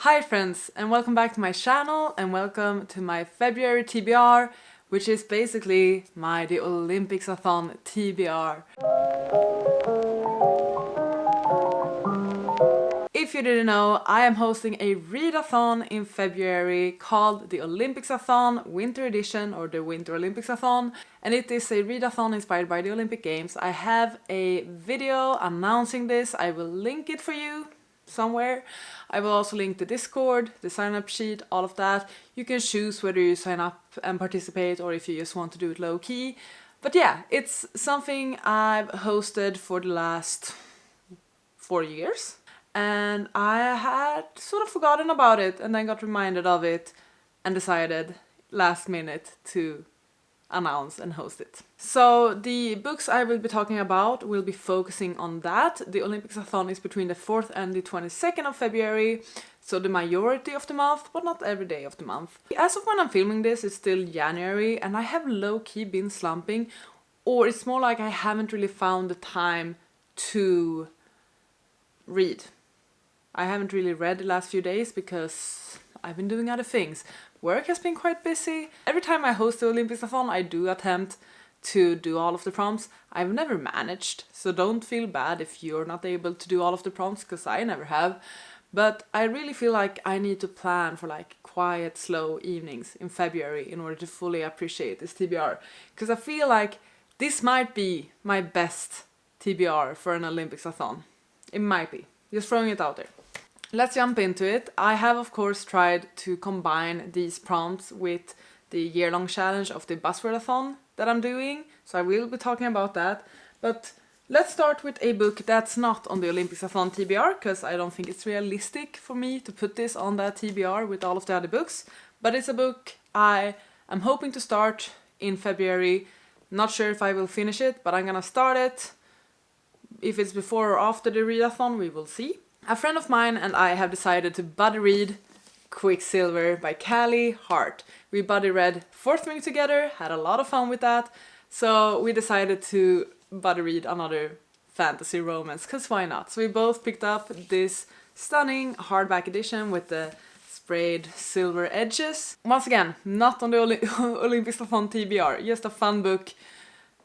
Hi friends, and welcome back to my channel and welcome to my February TBR, which is basically the OlympicsAthon TBR. If you didn't know, I am hosting a readathon in February called the OlympicsAthon Winter Edition or the Winter OlympicsAthon, and it is a readathon inspired by the Olympic Games. I have a video announcing this. I will link it for you somewhere. I will also link the Discord, the sign-up sheet, all of that. You can choose whether you sign up and participate or if you just want to do it low-key. But yeah, it's something I've hosted for the last 4 years. And I had sort of forgotten about it and then got reminded of it and decided last minute to announce and host it. So the books I will be talking about will be focusing on that. The OlympicsAthon is between the 4th and the 22nd of February, so the majority of the month, but not every day of the month. As of when I'm filming this, it's still January and I have low-key been slumping, or it's more like I haven't really found the time to read. I haven't really read the last few days because I've been doing other things. Work has been quite busy. Every time I host the OlympicsAthon, I do attempt to do all of the prompts. I've never managed, so don't feel bad if you're not able to do all of the prompts, because I never have. But I really feel like I need to plan for like quiet, slow evenings in February in order to fully appreciate this TBR. Because I feel like this might be my best TBR for an OlympicsAthon. It might be. Just throwing it out there. Let's jump into it. I have of course tried to combine these prompts with the year-long challenge of the Buzzwordathon that I'm doing, so I will be talking about that. But let's start with a book that's not on the OlympicsAthon TBR, because I don't think it's realistic for me to put this on that TBR with all of the other books. But it's a book I am hoping to start in February. Not sure if I will finish it, but I'm gonna start it. If it's before or after the readathon, we will see. A friend of mine and I have decided to buddy read Quicksilver by Callie Hart. We buddy read Fourth Ring together, had a lot of fun with that, so we decided to buddy read another fantasy romance, because why not? So we both picked up this stunning hardback edition with the sprayed silver edges. Once again, not on the OlympicsAthon TBR, just a fun book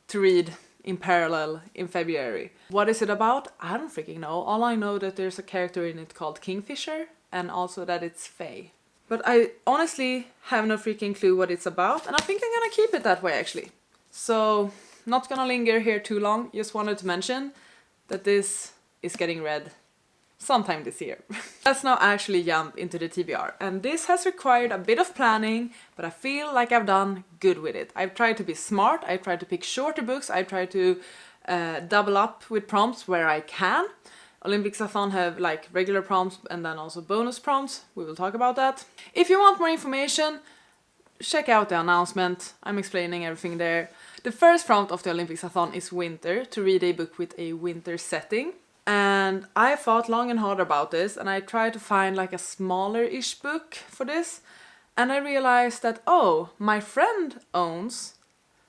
to read in parallel in February. What is it about? I don't freaking know. All I know that there's a character in it called Kingfisher and also that it's Fae. But I honestly have no freaking clue what it's about, and I think I'm gonna keep it that way actually. So, not gonna linger here too long, just wanted to mention that this is getting read sometime this year. Let's now actually jump into the TBR, and this has required a bit of planning, but I feel like I've done good with it. I've tried to be smart, I've tried to pick shorter books, I've tried to double up with prompts where I can. OlympicsAthon have like regular prompts and then also bonus prompts. We will talk about that. If you want more information, check out the announcement. I'm explaining everything there. The first prompt of the OlympicsAthon is winter, to read a book with a winter setting. And I thought long and hard about this, and I tried to find like a smaller-ish book for this, and I realized that, oh, my friend owns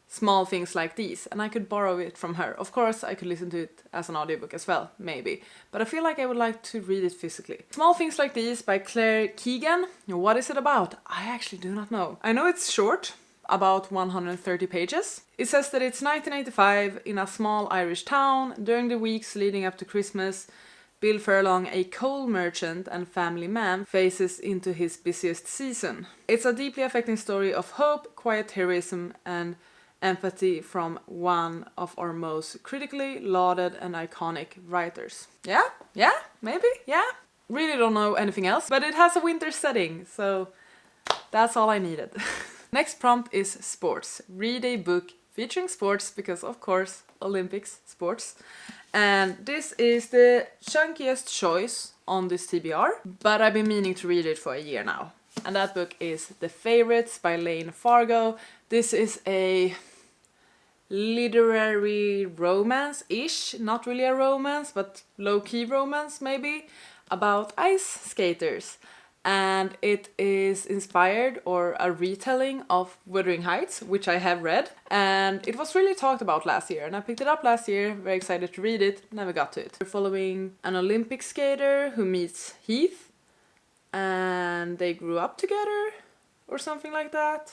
Small Things Like These, and I could borrow it from her. Of course, I could listen to it as an audiobook as well, maybe, but I feel like I would like to read it physically. Small Things Like These by Claire Keegan. What is it about? I actually do not know. I know it's short, about 130 pages. It says that it's 1985 in a small Irish town. During the weeks leading up to Christmas, Bill Furlong, a coal merchant and family man, faces into his busiest season. It's a deeply affecting story of hope, quiet heroism, and empathy from one of our most critically lauded and iconic writers. Yeah? Maybe? Yeah? Really don't know anything else, but it has a winter setting, so that's all I needed. Next prompt is sports. Read a book featuring sports, because of course, Olympics, sports. And this is the chunkiest choice on this TBR, but I've been meaning to read it for a year now. And that book is The Favorites by Lane Fargo. This is a literary romance-ish, not really a romance, but low-key romance maybe, about ice skaters. And it is inspired or a retelling of Wuthering Heights, which I have read, and it was really talked about last year, and I picked it up last year, very excited to read it, never got to it. We're following an Olympic skater who meets Heath, and and they grew up together or something like that.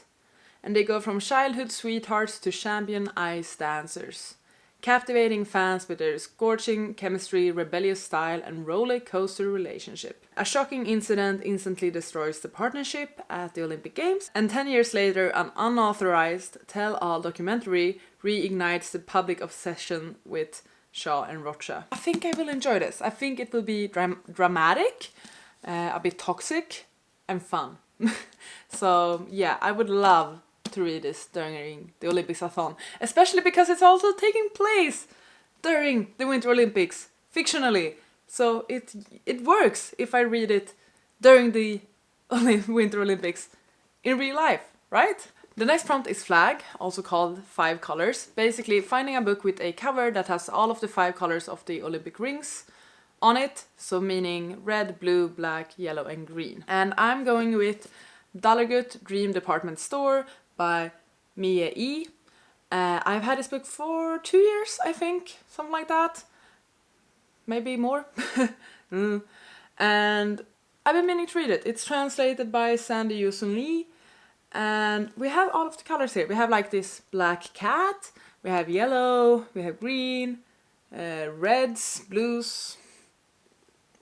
And they go from childhood sweethearts to champion ice dancers, captivating fans with their scorching chemistry, rebellious style, and roller coaster relationship. A shocking incident instantly destroys the partnership at the Olympic Games, and 10 years later, an unauthorized tell-all documentary reignites the public obsession with Shaw and Rocha. I think I will enjoy this. I think it will be dramatic, a bit toxic, and fun. So yeah, I would love to read this during the OlympicsAthon, especially because it's also taking place during the Winter Olympics, fictionally. So it works if I read it during the Winter Olympics in real life, right? The next prompt is flag, also called 5 colors. Basically finding a book with a cover that has all of the 5 colors of the Olympic rings on it, so meaning red, blue, black, yellow and green. And I'm going with Dalagut Dream Department Store by Mie E. I've had this book for 2 years, I think, something like that. Maybe more. And I've been meaning to read it. It's translated by Sandy Yusun Lee. And we have all of the colors here. We have like this black cat, we have yellow, we have green, reds, blues,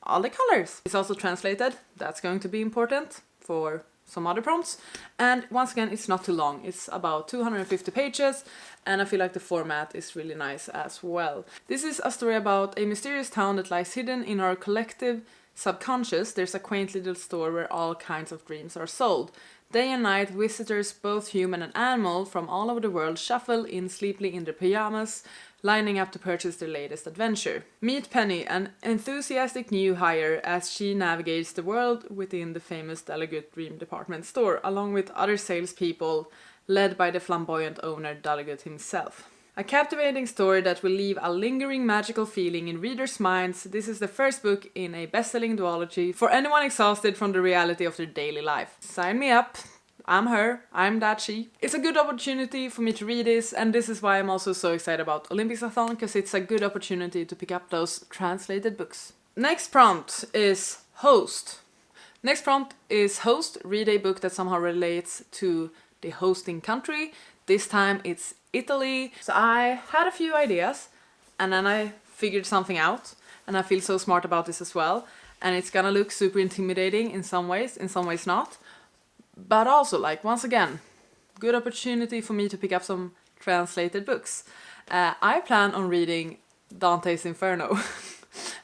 all the colors. It's also translated. That's going to be important for some other prompts. And once again, it's not too long. It's about 250 pages, and I feel like the format is really nice as well. This is a story about a mysterious town that lies hidden in our collective subconscious. There's a quaint little store where all kinds of dreams are sold. Day and night, visitors, both human and animal, from all over the world shuffle in sleepily in their pajamas, lining up to purchase their latest adventure. Meet Penny, an enthusiastic new hire, as she navigates the world within the famous Dalagut Dream Department Store, along with other salespeople, led by the flamboyant owner Dalagut himself. A captivating story that will leave a lingering magical feeling in readers' minds. This is the first book in a best-selling duology for anyone exhausted from the reality of their daily life. Sign me up. I'm her. I'm that she. It's a good opportunity for me to read this, and this is why I'm also so excited about OlympicsAthon, because it's a good opportunity to pick up those translated books. Next prompt is host. Next prompt is host. Read a book that somehow relates to the hosting country. This time it's Italy. So I had a few ideas, and then I figured something out, and I feel so smart about this as well. And it's gonna look super intimidating in some ways not. But also, like, once again, good opportunity for me to pick up some translated books. I plan on reading Dante's Inferno.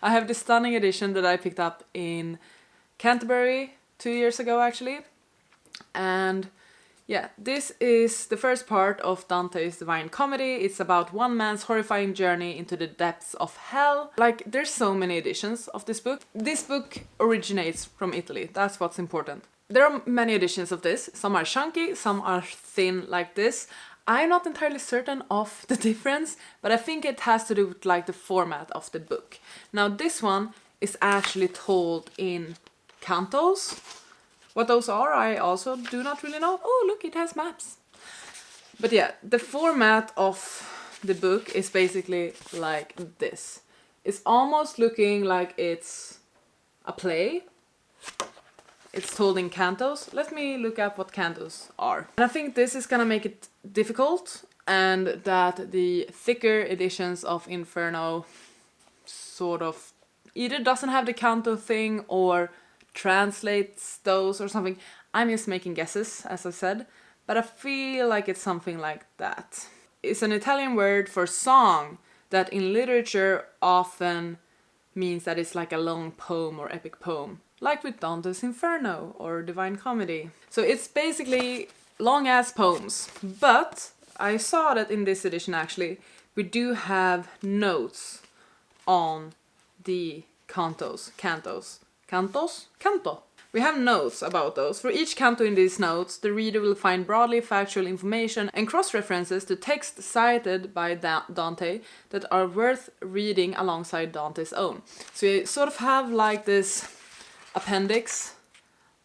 I have the stunning edition that I picked up in Canterbury 2 years ago, actually. And yeah, this is the first part of Dante's Divine Comedy. It's about one man's horrifying journey into the depths of hell. Like, there's so many editions of this book. This book originates from Italy. That's what's important. There are many editions of this. Some are chunky, some are thin like this. I'm not entirely certain of the difference, but I think it has to do with like the format of the book. Now this one is actually told in cantos. What those are, I also do not really know. Oh, look, it has maps. But yeah, the format of the book is basically like this. It's almost looking like it's a play. It's told in cantos. Let me look up what cantos are. And I think this is gonna make it difficult, and that the thicker editions of Inferno sort of either doesn't have the canto thing or translates those or something. I'm just making guesses, as I said, but I feel like it's something like that. It's an Italian word for song that in literature often means that it's like a long poem or epic poem, like with Dante's Inferno or Divine Comedy. So it's basically long ass poems, but I saw that in this edition actually we do have notes on the canto. We have notes about those. For each canto in these notes, the reader will find broadly factual information and cross-references to texts cited by Dante that are worth reading alongside Dante's own. So you sort of have like this appendix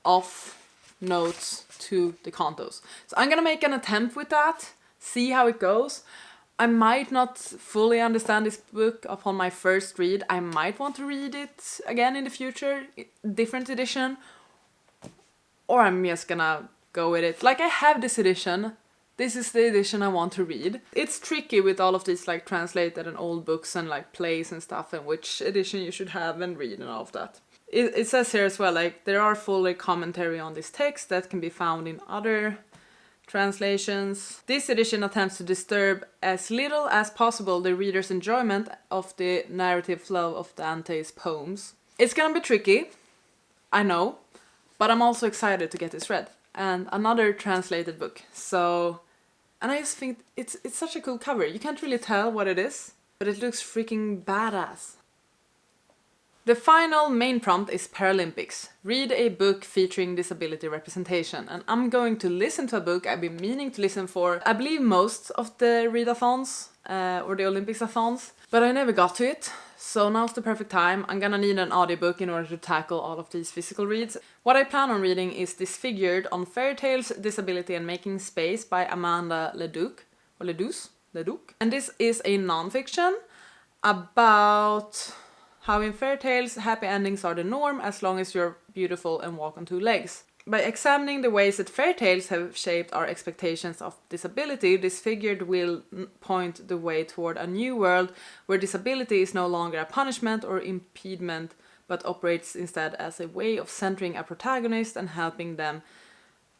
of notes to the cantos. So I'm gonna make an attempt with that, see how it goes. I might not fully understand this book upon my first read. I might want to read it again in the future, different edition. or I'm just gonna go with it. Like, I have this edition. This is the edition I want to read. It's tricky with all of these like translated and old books and like plays and stuff, and which edition you should have and read and all of that. It says here as well, like, there are full like, commentary on this text that can be found in other translations. This edition attempts to disturb as little as possible the reader's enjoyment of the narrative flow of Dante's poems. It's gonna be tricky, I know, but I'm also excited to get this read. And another translated book. So, and I just think it's such a cool cover. You can't really tell what it is, but it looks freaking badass. The final main prompt is Paralympics. Read a book featuring disability representation. And I'm going to listen to a book I've been meaning to listen for, I believe, most of the readathons or the OlympicsAthons, but I never got to it. So now's the perfect time. I'm gonna need an audiobook in order to tackle all of these physical reads. What I plan on reading is Disfigured on Fairy Tales, Disability and Making Space by Amanda Leduc. And this is a non-fiction about how in fairy tales happy endings are the norm as long as you're beautiful and walk on two legs. By examining the ways that fairy tales have shaped our expectations of disability, Disfigured will point the way toward a new world where disability is no longer a punishment or impediment, but operates instead as a way of centering a protagonist and helping them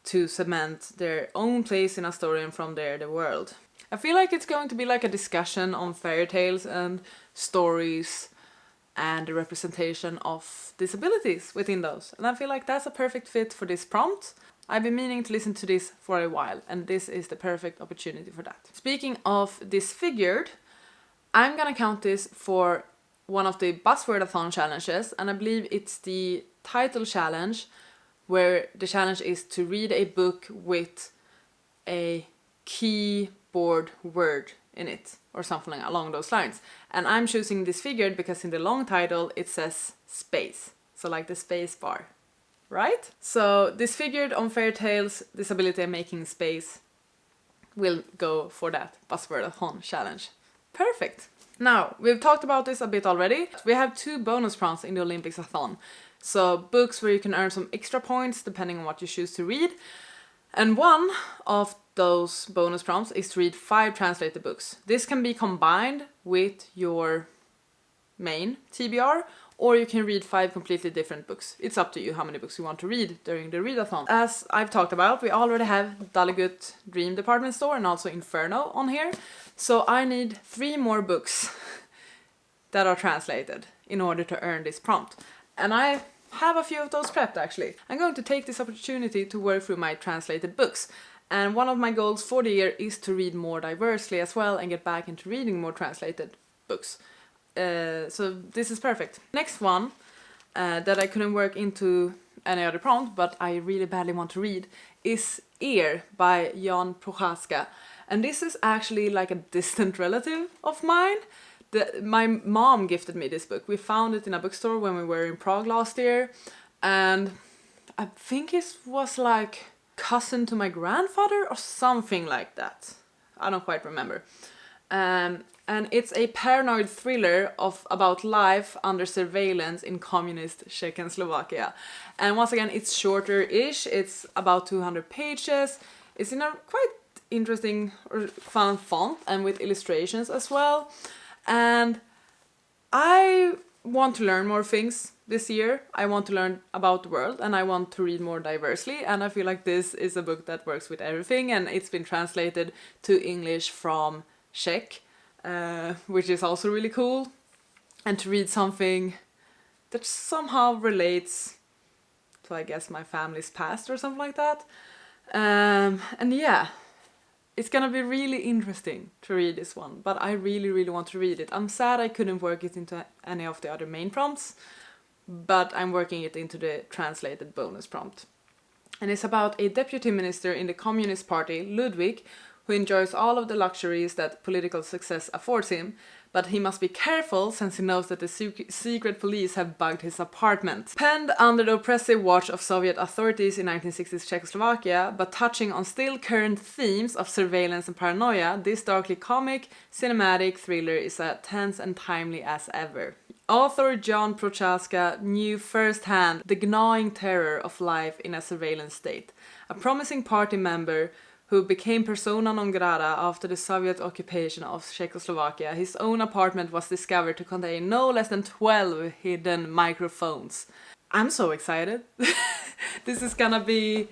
to cement their own place in a story and from there the world. I feel like it's going to be like a discussion on fairy tales and stories and the representation of disabilities within those. And I feel like that's a perfect fit for this prompt. I've been meaning to listen to this for a while, and this is the perfect opportunity for that. Speaking of Disfigured, I'm gonna count this for one of the Buzzwordathon challenges, and I believe it's the title challenge, where the challenge is to read a book with a keyboard word in it, or something along those lines. And I'm choosing Disfigured because in the long title it says space, so like the space bar, right? So Disfigured on Fairy Tales, Disability and Making Space will go for that Buzzwordathon challenge. Perfect! Now, we've talked about this a bit already. We have 2 bonus prompts in the OlympicsAthon. So books where you can earn some extra points depending on what you choose to read. And one of those bonus prompts is to read 5 translated books. This can be combined with your main TBR, or you can read 5 completely different books. It's up to you how many books you want to read during the readathon. As I've talked about, we already have Daligut Dream Department Store and also Inferno on here. So I need 3 more books that are translated in order to earn this prompt. And I have a few of those prepped actually. I'm going to take this opportunity to work through my translated books. And one of my goals for the year is to read more diversely as well and get back into reading more translated books. So this is perfect. Next one that I couldn't work into any other prompt, but I really badly want to read, is Ear by Jan Prochaska. And this is actually like a distant relative of mine. My mom gifted me this book. We found it in a bookstore when we were in Prague last year, and I think it was like cousin to my grandfather or something like that. I don't quite remember. And it's a paranoid thriller about life under surveillance in communist Czechoslovakia. And once again, it's shorter-ish. It's about 200 pages. It's in a quite interesting or fun font and with illustrations as well. And I want to learn more things this year. I want to learn about the world and I want to read more diversely, and I feel like this is a book that works with everything, and it's been translated to English from Czech, which is also really cool. And to read something that somehow relates to, I guess, my family's past or something like that. And yeah, it's gonna be really interesting to read this one, but I really, really want to read it. I'm sad I couldn't work it into any of the other main prompts, but I'm working it into the translated bonus prompt. And it's about a deputy minister in the Communist Party, Ludwig, who enjoys all of the luxuries that political success affords him, but he must be careful since he knows that the secret police have bugged his apartment. Penned under the oppressive watch of Soviet authorities in 1960s Czechoslovakia, but touching on still current themes of surveillance and paranoia, this darkly comic, cinematic thriller is as tense and timely as ever. Author John Prochaska knew firsthand the gnawing terror of life in a surveillance state. A promising party member who became persona non grata after the Soviet occupation of Czechoslovakia, his own apartment was discovered to contain no less than 12 hidden microphones. I'm so excited. This is gonna be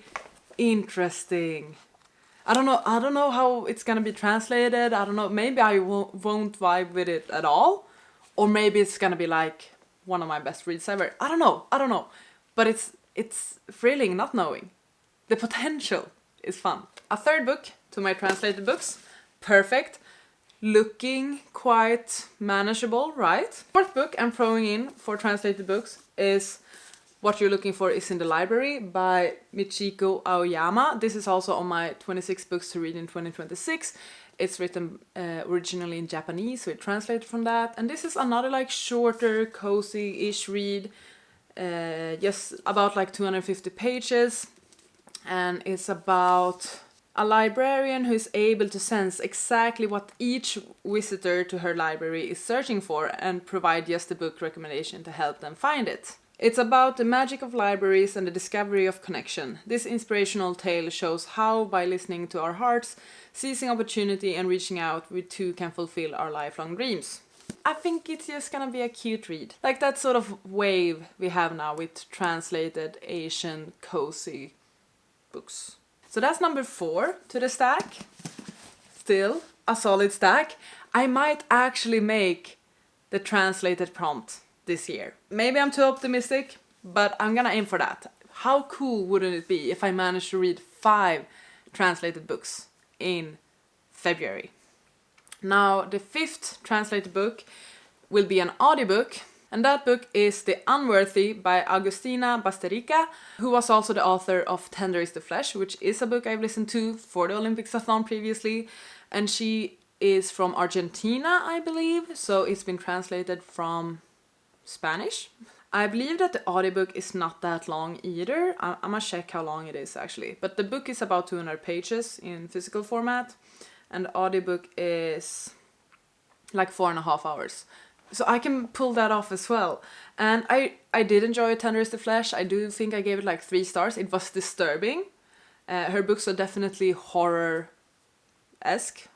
interesting. I don't know how it's gonna be translated. I don't know, maybe I won't vibe with it at all. Or maybe it's gonna be like one of my best reads ever. I don't know. But it's thrilling not knowing. The potential is fun. A third book to my translated books. Perfect. Looking quite manageable, right? Fourth book I'm throwing in for translated books is What You're Looking For Is in the Library by Michiko Aoyama. This is also on my 26 books to read in 2026. It's written originally in Japanese, so it translated from that. And this is another like shorter, cozy-ish read. Just about like 250 pages. And it's about a librarian who is able to sense exactly what each visitor to her library is searching for and provide just a book recommendation to help them find it. It's about the magic of libraries and the discovery of connection. This inspirational tale shows how, by listening to our hearts, seizing opportunity and reaching out, we too can fulfill our lifelong dreams. I think it's just gonna be a cute read. Like that sort of wave we have now with translated Asian cozy books. So that's number 4 to the stack. Still a solid stack. I might actually make the translated prompt this year. Maybe I'm too optimistic, but I'm gonna aim for that. How cool wouldn't it be if I managed to read 5 translated books in February? Now, the 5th translated book will be an audiobook, and that book is The Unworthy by Agustina Basterica, who was also the author of Tender is the Flesh, which is a book I've listened to for the OlympicsAthon previously, and she is from Argentina, I believe, so it's been translated from Spanish. I believe that the audiobook is not that long either. I'm gonna check how long it is actually. But the book is about 200 pages in physical format, and the audiobook is like 4.5 hours. So I can pull that off as well. And I did enjoy Tender is the Flesh. I do think I gave it like 3 stars. It was disturbing. Her books are definitely horror-esque,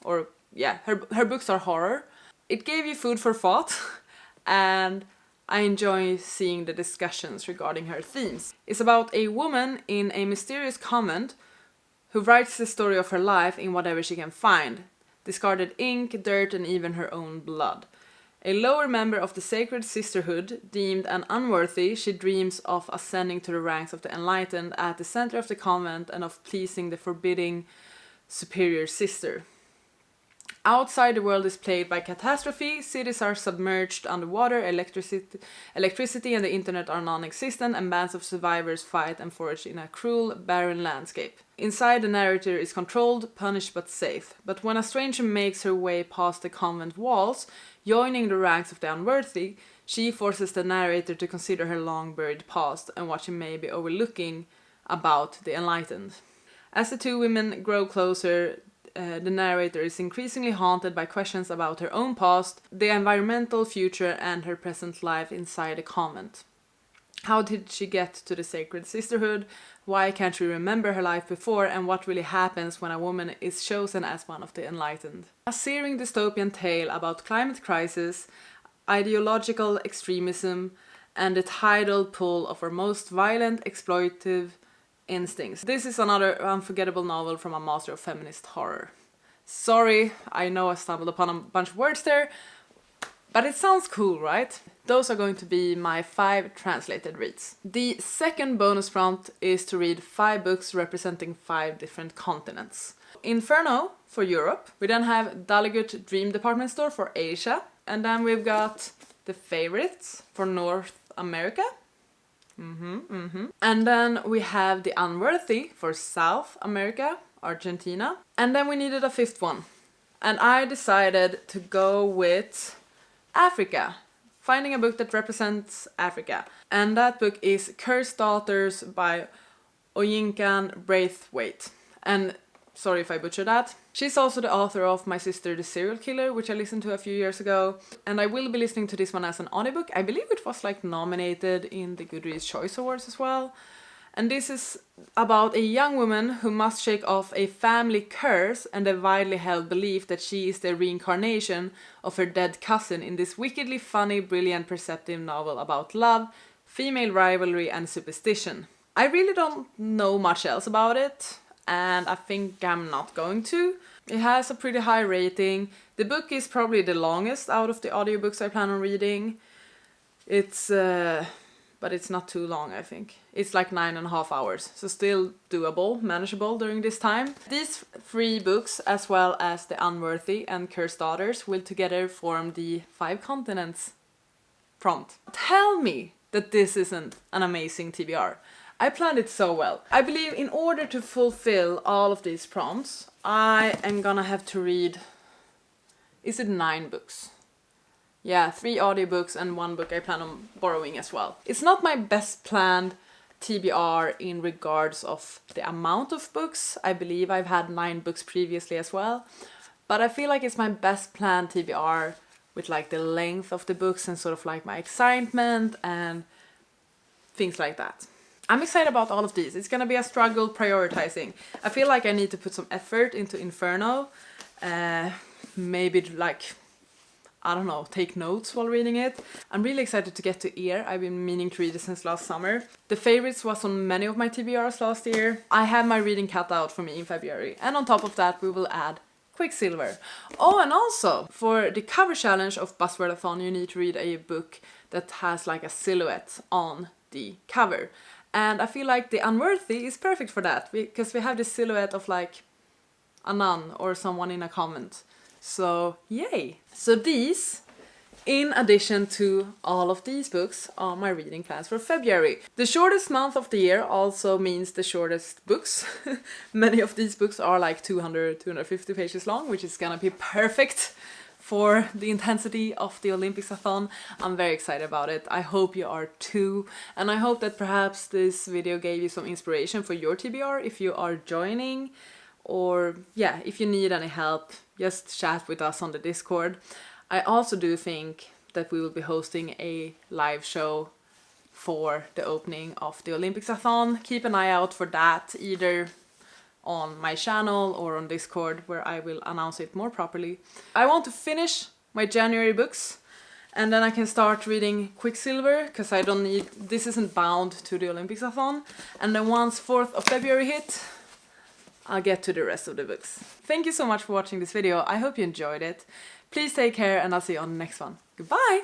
or yeah, her books are horror. It gave you food for thought, and I enjoy seeing the discussions regarding her themes. It's about a woman in a mysterious convent who writes the story of her life in whatever she can find. Discarded ink, dirt, and even her own blood. A lower member of the sacred sisterhood, deemed an unworthy, she dreams of ascending to the ranks of the enlightened at the center of the convent and of pleasing the forbidding superior sister. Outside, the world is plagued by catastrophe, cities are submerged underwater, electricity and the internet are non-existent, and bands of survivors fight and forage in a cruel, barren landscape. Inside, the narrator is controlled, punished but safe. But when a stranger makes her way past the convent walls, joining the ranks of the unworthy, she forces the narrator to consider her long-buried past and what she may be overlooking about the enlightened. As the two women grow closer, the narrator is increasingly haunted by questions about her own past, the environmental future, and her present life inside a convent. How did she get to the sacred sisterhood? Why can't she remember her life before? And what really happens when a woman is chosen as one of the enlightened? A searing dystopian tale about climate crisis, ideological extremism, and the tidal pull of our most violent, exploitative instincts. This is another unforgettable novel from a master of feminist horror. Sorry, I know I stumbled upon a bunch of words there, but it sounds cool, right? Those are going to be my 5 translated reads. The second bonus prompt is to read 5 books representing 5 different continents. Inferno for Europe, we then have Daligut Dream Department Store for Asia, and then we've got The Favorites for North America. And then we have The Unworthy for South America, Argentina. And then we needed a 5th one. And I decided to go with Africa. Finding a book that represents Africa. And that book is Cursed Daughters by Oyinkan Braithwaite. And sorry if I butchered that. She's also the author of My Sister the Serial Killer, which I listened to a few years ago. And I will be listening to this one as an audiobook. I believe it was like nominated in the Goodreads Choice Awards as well. And this is about a young woman who must shake off a family curse and a widely held belief that she is the reincarnation of her dead cousin in this wickedly funny, brilliant, perceptive novel about love, female rivalry, and superstition. I really don't know much else about it, and I think I'm not going to. It has a pretty high rating. The book is probably the longest out of the audiobooks I plan on reading. But it's not too long, I think. It's like 9.5 hours, so still doable, manageable during this time. These 3 books, as well as The Unworthy and Cursed Daughters, will together form the 5 Continents prompt. Tell me that this isn't an amazing TBR. I planned it so well. I believe in order to fulfill all of these prompts, I am gonna have to read, is it 9 books? Yeah, 3 audiobooks and 1 book I plan on borrowing as well. It's not my best planned TBR in regards of the amount of books. I believe I've had 9 books previously as well. But I feel like it's my best planned TBR with like the length of the books and sort of like my excitement and things like that. I'm excited about all of these. It's gonna be a struggle prioritizing. I feel like I need to put some effort into Inferno. Maybe like, I don't know, take notes while reading it. I'm really excited to get to Ear. I've been meaning to read it since last summer. The Favorites was on many of my TBRs last year. I have my reading cut out for me in February. And on top of that, we will add Quicksilver. Oh, and also, for the cover challenge of BuzzwordAthon, you need to read a book that has like a silhouette on the cover. And I feel like The Unworthy is perfect for that, because we have the silhouette of like a nun or someone in a convent. So, yay! So these, in addition to all of these books, are my reading plans for February. The shortest month of the year also means the shortest books. Many of these books are like 200, 250 pages long, which is gonna be perfect for the intensity of the OlympicsAthon. I'm very excited about it. I hope you are too. And I hope that perhaps this video gave you some inspiration for your TBR if you are joining. Or yeah, if you need any help, just chat with us on the Discord. I also do think that we will be hosting a live show for the opening of the OlympicsAthon. Keep an eye out for that, either on my channel or on Discord, where I will announce it more properly. I want to finish my January books, and then I can start reading Quicksilver, because I don't need, this isn't bound to the OlympicsAthon. And then once 4th of February hit, I'll get to the rest of the books. Thank you so much for watching this video. I hope you enjoyed it. Please take care, and I'll see you on the next one. Goodbye!